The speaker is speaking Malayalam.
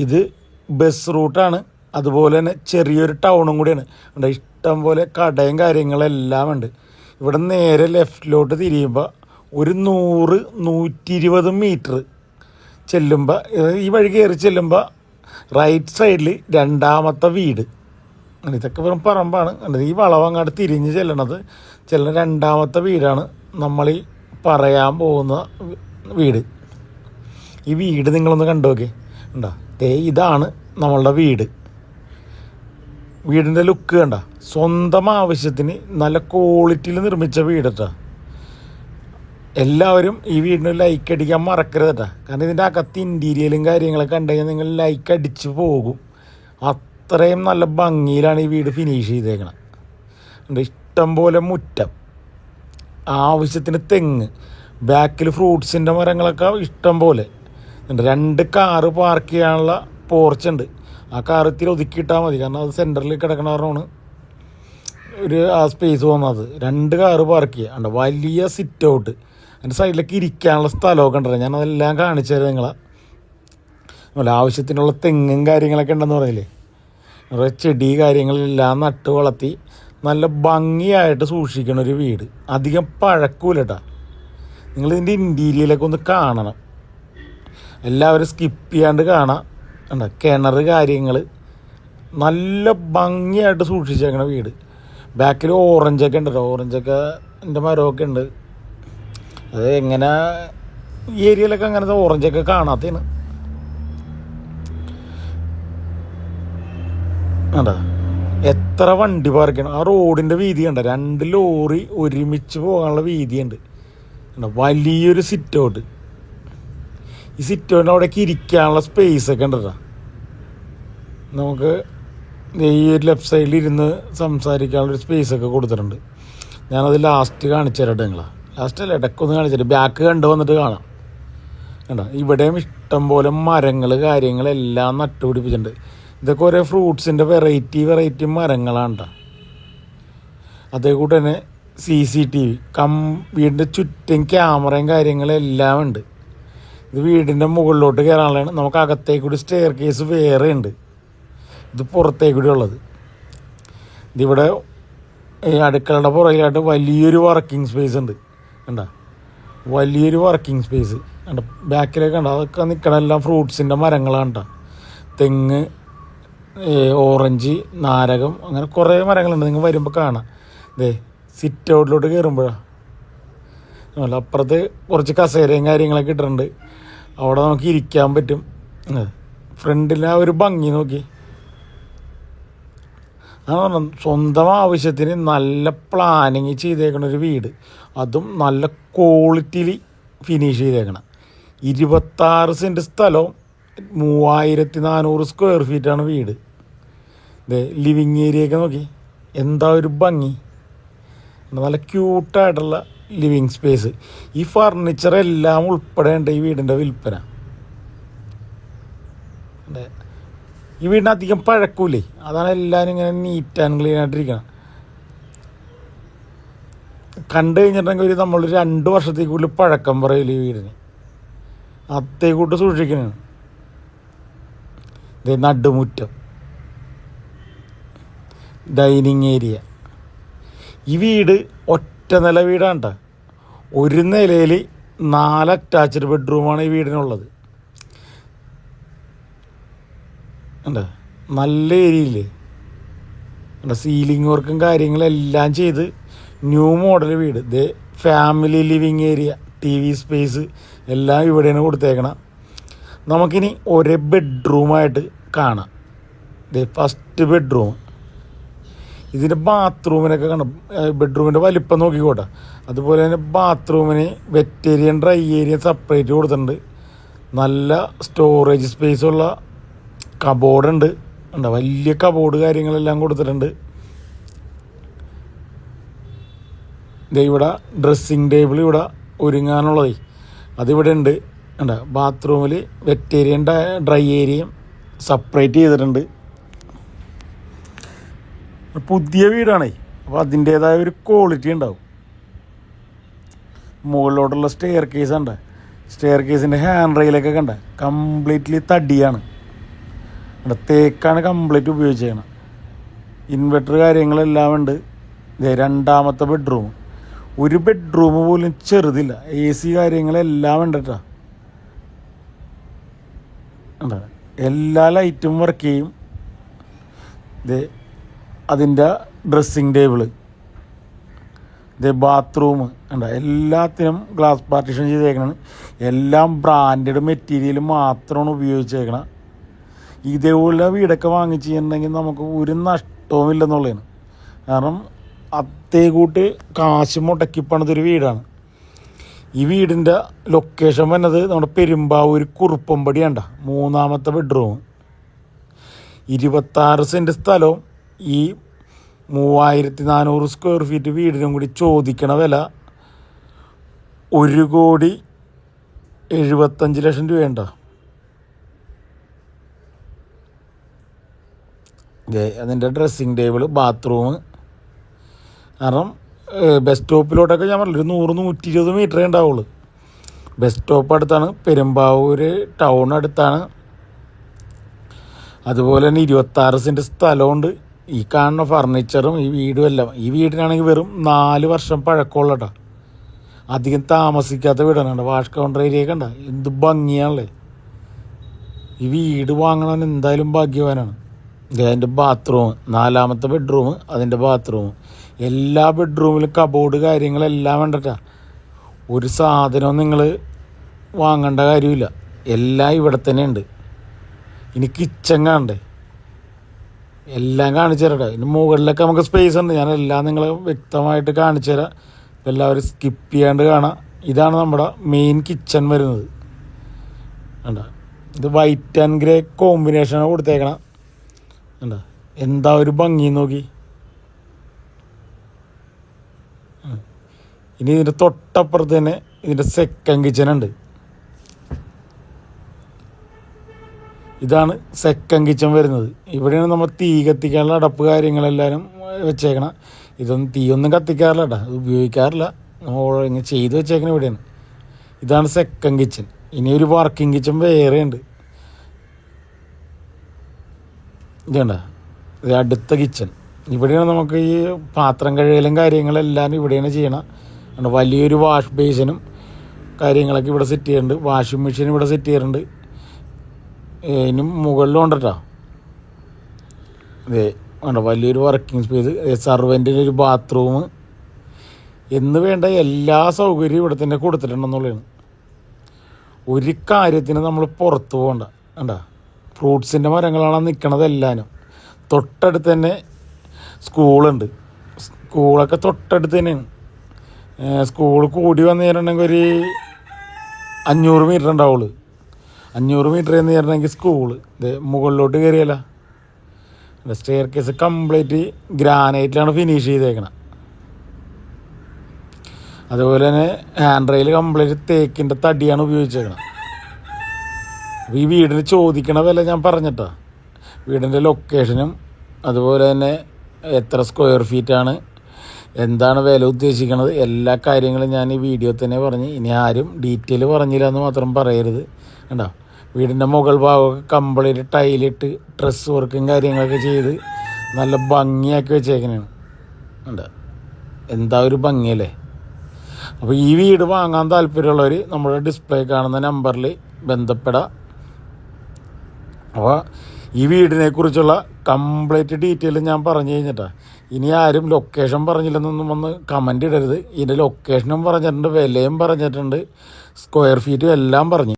ഇത് ബസ് റൂട്ടാണ്, അതുപോലെ തന്നെ ചെറിയൊരു ടൗണും കൂടിയാണ്. ഇഷ്ടം പോലെ കടയും കാര്യങ്ങളെല്ലാം ഉണ്ട്. ഇവിടെ നേരെ ലെഫ്റ്റിലോട്ട് തിരിയുമ്പോൾ ഒരു 100-120 മീറ്റർ ചെല്ലുമ്പോൾ, ഈ വഴി കയറി ചെല്ലുമ്പോൾ റൈറ്റ് സൈഡിൽ രണ്ടാമത്തെ വീട്. ഇതൊക്കെ വെറും പറമ്പാണ്. ഈ വളവങ്ങാട് തിരിഞ്ഞ് ചെല്ലുന്ന രണ്ടാമത്തെ വീടാണ് നമ്മൾ ഈ പറയാൻ പോകുന്ന വീട്. ഈ വീട് നിങ്ങളൊന്ന് കണ്ടു നോക്കി. ഉണ്ടോ? ഇതാണ് നമ്മളുടെ വീട്. വീടിൻ്റെ ലുക്ക് കണ്ട. സ്വന്തം ആവശ്യത്തിന് നല്ല ക്വാളിറ്റിയിൽ നിർമ്മിച്ച വീട് കേട്ടോ. എല്ലാവരും ഈ വീടിന് ലൈക്ക് അടിക്കാൻ മറക്കരുത് കേട്ടോ. കാരണം ഇതിൻ്റെ അകത്ത് ഇൻറ്റീരിയലും കാര്യങ്ങളൊക്കെ കണ്ടുകഴിഞ്ഞാൽ നിങ്ങൾ ലൈക്ക് അടിച്ച് പോകും. അത്രയും നല്ല ഭംഗിയിലാണ് ഈ വീട് ഫിനിഷ് ചെയ്തേക്കണം. ഇഷ്ടം പോലെ മുറ്റം, ആവശ്യത്തിന് തെങ്ങ്, ബാക്കിൽ ഫ്രൂട്ട്സിൻ്റെ മരങ്ങളൊക്കെ ഇഷ്ടം പോലെ ഉണ്ട്. 2 കാറ് പാർക്ക് ചെയ്യാനുള്ള പോർച്ചുണ്ട്. ആ കാറ് ഇത്തിരി ഒതുക്കിയിട്ടാൽ മതി, കാരണം അത് സെൻറ്ററിൽ കിടക്കണ കാരണമാണ് ആ സ്പേസ് പോകുന്നത്. 2 കാറ് പാർക്ക് ചെയ്യുക. വലിയ സിറ്റ് ഔട്ട്, അതിൻ്റെ സൈഡിലേക്ക് ഇരിക്കാനുള്ള സ്ഥലമൊക്കെ ഉണ്ടല്ലോ. ഞാനതെല്ലാം കാണിച്ചു തരാം നിങ്ങളെ. അതുപോലെ ആവശ്യത്തിനുള്ള തെങ്ങും കാര്യങ്ങളൊക്കെ ഉണ്ടെന്ന് പറയില്ലേ. കുറേ ചെടി കാര്യങ്ങളെല്ലാം നട്ട് വളർത്തി നല്ല ഭംഗിയായിട്ട് സൂക്ഷിക്കണ ഒരു വീട്. അധികം പഴക്കൂല കേട്ടോ. നിങ്ങളിതിൻ്റെ ഇൻറ്റീരിയലൊക്കെ ഒന്ന് കാണണം. എല്ലാവരും സ്കിപ്പ് ചെയ്യാണ്ട് കാണാം. കിണർ കാര്യങ്ങൾ നല്ല ഭംഗിയായിട്ട് സൂക്ഷിച്ചേക്കണ വീട്. ബാക്കിൽ ഓറഞ്ചൊക്കെ ഉണ്ട് കേട്ടോ. ഓറഞ്ചൊക്കെ എൻ്റെ മരമൊക്കെ ഉണ്ട്. അത് എങ്ങനെ ഈ ഏരിയയിലൊക്കെ അങ്ങനത്തെ ഓറഞ്ചൊക്കെ കാണാത്തതാണ്. കണ്ടാ എത്ര വണ്ടി പാർക്ക് ചെയ്യണം. ആ റോഡിൻ്റെ വീതി കണ്ട. 2 ലോറി ഒരുമിച്ച് പോകാനുള്ള വീതിയുണ്ട്. വലിയൊരു സിറ്റ് ഔട്ട്. ഈ സിറ്റ് ഔട്ടിൻ്റെ അവിടേക്ക് ഇരിക്കാനുള്ള സ്പേസൊക്കെ ഉണ്ട് കേട്ടോ. നമുക്ക് ഈ ഒരു ലെഫ്റ്റ് സൈഡിൽ ഇരുന്ന് സംസാരിക്കാനുള്ളൊരു സ്പേസൊക്കെ കൊടുത്തിട്ടുണ്ട്. ഞാനത് ലാസ്റ്റ് കാണിച്ചു തരട്ടെ നിങ്ങളാ. ലാസ്റ്റ് അല്ല, ഇടയ്ക്കൊന്ന് കാണിച്ചിട്ട് ബാക്ക് കണ്ടു വന്നിട്ട് കാണാം. കണ്ടോ? ഇവിടെയും ഇഷ്ടം പോലെ മരങ്ങൾ കാര്യങ്ങളെല്ലാം നട്ടുപിടിപ്പിച്ചിട്ടുണ്ട്. ഇതൊക്കെ ഓരോ ഫ്രൂട്ട്സിൻ്റെ വെറൈറ്റി മരങ്ങളാണ് കേട്ടോ. അതേകൂട്ട് തന്നെ CCTV, വീടിൻ്റെ ചുറ്റും ക്യാമറയും കാര്യങ്ങളെല്ലാം ഉണ്ട്. ഇത് വീടിൻ്റെ മുകളിലോട്ട് കയറാനുള്ളതാണ്. നമുക്ക് അകത്തേക്കൂടി സ്റ്റെയർ കേസ് വേറെ ഉണ്ട്. ഇത് പുറത്തേക്കൂടി ഉള്ളത്. ഇതിവിടെ അടുക്കളയുടെ പുറകിലായിട്ട് വലിയൊരു വർക്കിംഗ് സ്പേസ് ഉണ്ട്. കണ്ട, വലിയൊരു വർക്കിംഗ് സ്പേസ് കണ്ട. ബാക്കിലേക്ക് കണ്ട, അതൊക്കെ നിൽക്കണമെല്ലാം ഫ്രൂട്ട്സിൻ്റെ മരങ്ങളാണ് കേട്ടോ. തെങ്ങ്, ഓറഞ്ച്, നാരകം, അങ്ങനെ കുറേ മരങ്ങളുണ്ട്. നിങ്ങൾ വരുമ്പോൾ കാണാം. സിറ്റ് ഔട്ടിലോട്ട് കയറുമ്പോഴാണ് അപ്പുറത്ത് കുറച്ച് കസേരയും കാര്യങ്ങളൊക്കെ ഇട്ടിട്ടുണ്ട്. അവിടെ നമുക്ക് ഇരിക്കാൻ പറ്റും. ഫ്രണ്ടിൽ ആ ഒരു ഭംഗി നോക്കി. അതാണ് സ്വന്തം ആവശ്യത്തിന് നല്ല പ്ലാനിങ് ചെയ്തേക്കണ ഒരു വീട്. അതും നല്ല ക്വാളിറ്റിയിൽ ഫിനിഷ് ചെയ്തേക്കണം. 26 സെൻറ്റ് സ്ഥലവും 3400 സ്ക്വയർ ഫീറ്റാണ് വീട്. ലിവിങ് ഏരിയയൊക്കെ നോക്കി, എന്താ ഒരു ഭംഗി. നല്ല ക്യൂട്ടായിട്ടുള്ള ലിവിങ് സ്പേസ്. ഈ ഫർണിച്ചറെല്ലാം ഉൾപ്പെടേണ്ട ഈ വീടിൻ്റെ വിൽപ്പന. ഈ വീടിന് അധികം പഴക്കൂലേ, അതാണ് എല്ലാവരും ഇങ്ങനെ നീറ്റ് ആൻഡ് ക്ലീൻ ആയിട്ടിരിക്കണം. കണ്ടു കഴിഞ്ഞിട്ടുണ്ടെങ്കിൽ നമ്മൾ 2 വർഷത്തേക്ക് കൂടുതൽ പഴക്കം പറയില്ല ഈ വീടിന്. അത്തേക്കൂട്ട് സൂക്ഷിക്കണം. നടുമുറ്റം, ഡൈനിങ് ഏരിയ. ഈ വീട് ഒറ്റ നില വീടാണ് കേട്ടോ. ഒരു നിലയിൽ 4 അറ്റാച്ച്ഡ് ബെഡ്റൂമാണ് ഈ വീടിനുള്ളത്. ഉണ്ട്, നല്ല ഏരിയയില്ലേ. സീലിംഗ് വർക്കും കാര്യങ്ങളെല്ലാം ചെയ്ത് ന്യൂ മോഡൽ വീട്. Family living area, TV space എല്ലാം ഇവിടെയാണ് കൊടുത്തേക്കണം. നമുക്കിനി ഒരേ ബെഡ്റൂമായിട്ട് കാണാം. First bedroom. ഇതിൻ്റെ ബാത്റൂമിനൊക്കെ കാണാം. ബെഡ്റൂമിൻ്റെ വലിപ്പം നോക്കിക്കോട്ടെ. അതുപോലെ തന്നെ ബാത്റൂമിന് wet area, dry area separate കൊടുത്തിട്ടുണ്ട്. നല്ല സ്റ്റോറേജ് സ്പേസുള്ള കബോർഡുണ്ട്. ഉണ്ട്, വലിയ കബോർഡ് കാര്യങ്ങളെല്ലാം കൊടുത്തിട്ടുണ്ട്. ഇവിടെ ഡ്രസ്സിങ് ടേബിൾ ഇവിടെ ഒരുങ്ങാനുള്ളത് അതിവിടെ ഉണ്ട്. ഉണ്ട്, ബാത്റൂമിൽ വെറ്റ് ഏരിയയും ഡ്രൈ ഏരിയയും സെപ്പറേറ്റ് ചെയ്തിട്ടുണ്ട്. പുതിയ വീടാണേ, അപ്പോൾ അതിൻ്റേതായ ഒരു ക്വാളിറ്റി ഉണ്ടാവും. മുകളിലോട്ടുള്ള സ്റ്റെയർ കേസ് ഉണ്ട്. സ്റ്റെയർ കേസിൻ്റെ ഹാൻഡ് റെയിലൊക്കെ കണ്ട കംപ്ലീറ്റ്ലി തടിയാണ്. തേക്കാണ് കംപ്ലീറ്റ് ഉപയോഗിച്ചേക്കണം. ഇൻവെർട്ടർ കാര്യങ്ങളെല്ലാം ഉണ്ട്. രണ്ടാമത്തെ ബെഡ്റൂം, ഒരു ബെഡ്റൂം പോലും ചെറുതില്ല. AC കാര്യങ്ങളെല്ലാം ഉണ്ട് കേട്ടോ. എല്ലാ ലൈറ്റും വർക്ക് ചെയ്യും. അതിൻ്റെ ഡ്രസ്സിങ് ടേബിള്, ബാത്റൂം എല്ലാത്തിനും ഗ്ലാസ് പാർട്ടീഷൻ ചെയ്തേക്കണം. എല്ലാം ബ്രാൻഡഡ് മെറ്റീരിയൽ മാത്രമാണ് ഉപയോഗിച്ചേക്കണം. ഇതേപോലെ വീടൊക്കെ വാങ്ങിച്ച് കഴിഞ്ഞിട്ടുണ്ടെങ്കിൽ നമുക്ക് ഒരു നഷ്ടവും ഇല്ലെന്നുള്ളതാണ്. കാരണം അത്തേക്കൂട്ട് കാശ് മുടക്കി പണിതൊരു വീടാണ്. ഈ വീടിൻ്റെ ലൊക്കേഷൻ വന്നത് നമ്മുടെ പെരുമ്പാവൂർ കുറുപ്പമ്പടിയാണ്ട. 3ാമത്തെ ബെഡ്റൂം, 26 സെൻറ്റ് സ്ഥലവും ഈ 3400 സ്ക്വയർ ഫീറ്റ് വീടിനും കൂടി ചോദിക്കണ വില 1,75,00,000 രൂപയുണ്ട. അതിൻ്റെ ഡ്രസ്സിങ് ടേബിള്, ബാത്റൂം. കാരണം ബസ് സ്റ്റോപ്പിലോട്ടൊക്കെ ഞാൻ പറഞ്ഞില്ല, 100-120 മീറ്ററേ ഉണ്ടാവുള്ളൂ. ബസ് സ്റ്റോപ്പ് അടുത്താണ്, പെരുമ്പാവൂർ ടൗൺ അടുത്താണ്. അതുപോലെ തന്നെ 26 സെൻറ്റ് സ്ഥലമുണ്ട്. ഈ കാണുന്ന ഫർണിച്ചറും ഈ വീടും എല്ലാം. ഈ വീടിനാണെങ്കിൽ വെറും 4 വർഷം പഴക്കമുള്ള കേട്ടോ. അധികം താമസിക്കാത്ത വീടാണ്. വാഷ് കൗണ്ടർ ഏരിയ കണ്ട എന്ത് ഭംഗിയാണല്ലേ. ഈ വീട് വാങ്ങണമെന്ന് എന്തായാലും ഭാഗ്യവാനാണ്. അതിൻ്റെ ബാത്റൂം, 4ാമത്തെ ബെഡ്റൂം, അതിൻ്റെ ബാത്റൂം. എല്ലാ ബെഡ്റൂമിലും കബോർഡ് കാര്യങ്ങളെല്ലാം വേണ്ടട്ടാ. ഒരു സാധനവും നിങ്ങൾ വാങ്ങേണ്ട കാര്യമില്ല, എല്ലാം ഇവിടെ തന്നെ ഉണ്ട്. ഇനി കിച്ചൺ കാണണ്ടേ, എല്ലാം കാണിച്ചു തരട്ടെ. ഇനി മുകളിലൊക്കെ നമുക്ക് സ്പേസ് ഉണ്ട്. ഞാൻ എല്ലാം നിങ്ങളെ വ്യക്തമായിട്ട് കാണിച്ചു തരാം. എല്ലാവരും സ്കിപ്പ് ചെയ്യാണ്ട് കാണാം. ഇതാണ് നമ്മുടെ മെയിൻ കിച്ചൺ വരുന്നത്. വേണ്ട, ഇത് വൈറ്റ് ആൻഡ് ഗ്രേ കോമ്പിനേഷനാണ് കൊടുത്തേക്കണം. വേണ്ട, എന്താ ഒരു ഭംഗി നോക്കി. ഇനി ഇതിൻ്റെ തൊട്ടപ്പുറത്ത് തന്നെ ഇതിൻ്റെ സെക്കൻഡ് കിച്ചൺ ഉണ്ട്. ഇതാണ് സെക്കൻഡ് കിച്ചൺ വരുന്നത്. ഇവിടെയാണ് നമ്മൾ തീ കത്തിക്കാനുള്ള അടപ്പ് കാര്യങ്ങളെല്ലാവരും വെച്ചേക്കണം. ഇതൊന്നും തീയൊന്നും കത്തിക്കാറില്ല കേട്ടോ, ഉപയോഗിക്കാറില്ല. നമ്മൾ ഇങ്ങനെ ചെയ്ത് വെച്ചേക്കണം ഇവിടെയാണ്. ഇതാണ് സെക്കൻഡ് കിച്ചൺ. ഇനി ഒരു വർക്കിംഗ് കിച്ചൺ വേറെ ഉണ്ട്. ഇതുണ്ട, ഇത് അടുത്ത കിച്ചൺ. ഇവിടെയാണ് നമുക്ക് ഈ പാത്രം കഴുകലും കാര്യങ്ങളെല്ലാം ഇവിടെയാണ് ചെയ്യണം. വലിയൊരു വാഷ് ബേസിനും കാര്യങ്ങളൊക്കെ ഇവിടെ സെറ്റ് ചെയ്യുന്നുണ്ട്. വാഷിംഗ് മെഷീൻ ഇവിടെ സെറ്റ് ചെയ്യാറുണ്ട്. ഇനി മുകളിലും ഉണ്ട് കേട്ടോ. വേണ്ട, വലിയൊരു വർക്കിംഗ് സ്പേസ്, സർവൻറ്റിന് ഒരു ബാത്റൂം എന്ന് വേണ്ട എല്ലാ സൗകര്യവും ഇവിടെ തന്നെ കൊടുത്തിട്ടുണ്ടെന്നുള്ളതാണ്. ഒരു കാര്യത്തിന് നമ്മൾ പുറത്ത് പോകണ്ട. വേണ്ട, ഫ്രൂട്ട്സിൻ്റെ മരങ്ങളാണ് നിൽക്കണത് എല്ലാവരും. തൊട്ടടുത്ത് തന്നെ സ്കൂളുണ്ട്. സ്കൂളൊക്കെ തൊട്ടടുത്ത് തന്നെയാണ്. സ്കൂൾ കൂടി വന്നു കഴിഞ്ഞിട്ടുണ്ടെങ്കിൽ ഒരു 500 മീറ്റർ ഉണ്ടാവുള്ളൂ. 500 മീറ്റർ എന്ന് പറഞ്ഞെങ്കിൽ സ്കൂള്. ഇത് മുകളിലോട്ട് കയറിയല്ല. സ്റ്റെയർ കേസ് കംപ്ലീറ്റ് ഗ്രാനൈറ്റിലാണ് ഫിനിഷ് ചെയ്തേക്കണം. അതുപോലെ തന്നെ ഹാൻഡ് റെയിൽ കംപ്ലീറ്റ് തേക്കിൻ്റെ തടിയാണ് ഉപയോഗിച്ചേക്കണം. അപ്പോൾ ഈ വീടിന് ചോദിക്കണ വില ഞാൻ പറഞ്ഞിട്ടാ. വീടിൻ്റെ ലൊക്കേഷനും അതുപോലെ തന്നെ എത്ര സ്ക്വയർ ഫീറ്റാണ്, എന്താണ് വില ഉദ്ദേശിക്കുന്നത്, എല്ലാ കാര്യങ്ങളും ഞാൻ ഈ വീഡിയോ തന്നെ പറഞ്ഞ്. ഇനി ആരും ഡീറ്റെയിൽ പറഞ്ഞില്ല എന്ന് മാത്രം പറയരുത്. കണ്ടോ, വീടിൻ്റെ മുകൾ ഭാഗമൊക്കെ കംപ്ലീറ്റ് ടൈലിട്ട് ഡ്രസ് വർക്കും കാര്യങ്ങളൊക്കെ ചെയ്ത് നല്ല ഭംഗിയാക്കി വെച്ചേക്കണേണ്. കണ്ടോ, എന്താ ഒരു ഭംഗിയല്ലേ. അപ്പോൾ ഈ വീട് വാങ്ങാൻ താല്പര്യമുള്ളവർ നമ്മുടെ ഡിസ്പ്ലേ കാണുന്ന നമ്പറിൽ ബന്ധപ്പെടാം. അപ്പോൾ ഈ വീടിനെക്കുറിച്ചുള്ള കംപ്ലീറ്റ് ഡീറ്റെയിൽ ഞാൻ പറഞ്ഞു കഴിഞ്ഞിട്ടാണ്. ഇനി ആരും ലൊക്കേഷൻ പറഞ്ഞില്ലെന്നൊന്നും വന്ന് കമൻ്റ് ഇടരുത്. ഇതിൻ്റെ ലൊക്കേഷനും പറഞ്ഞിട്ടുണ്ട്, വിലയും പറഞ്ഞിട്ടുണ്ട്, സ്ക്വയർ ഫീറ്റും എല്ലാം പറഞ്ഞു.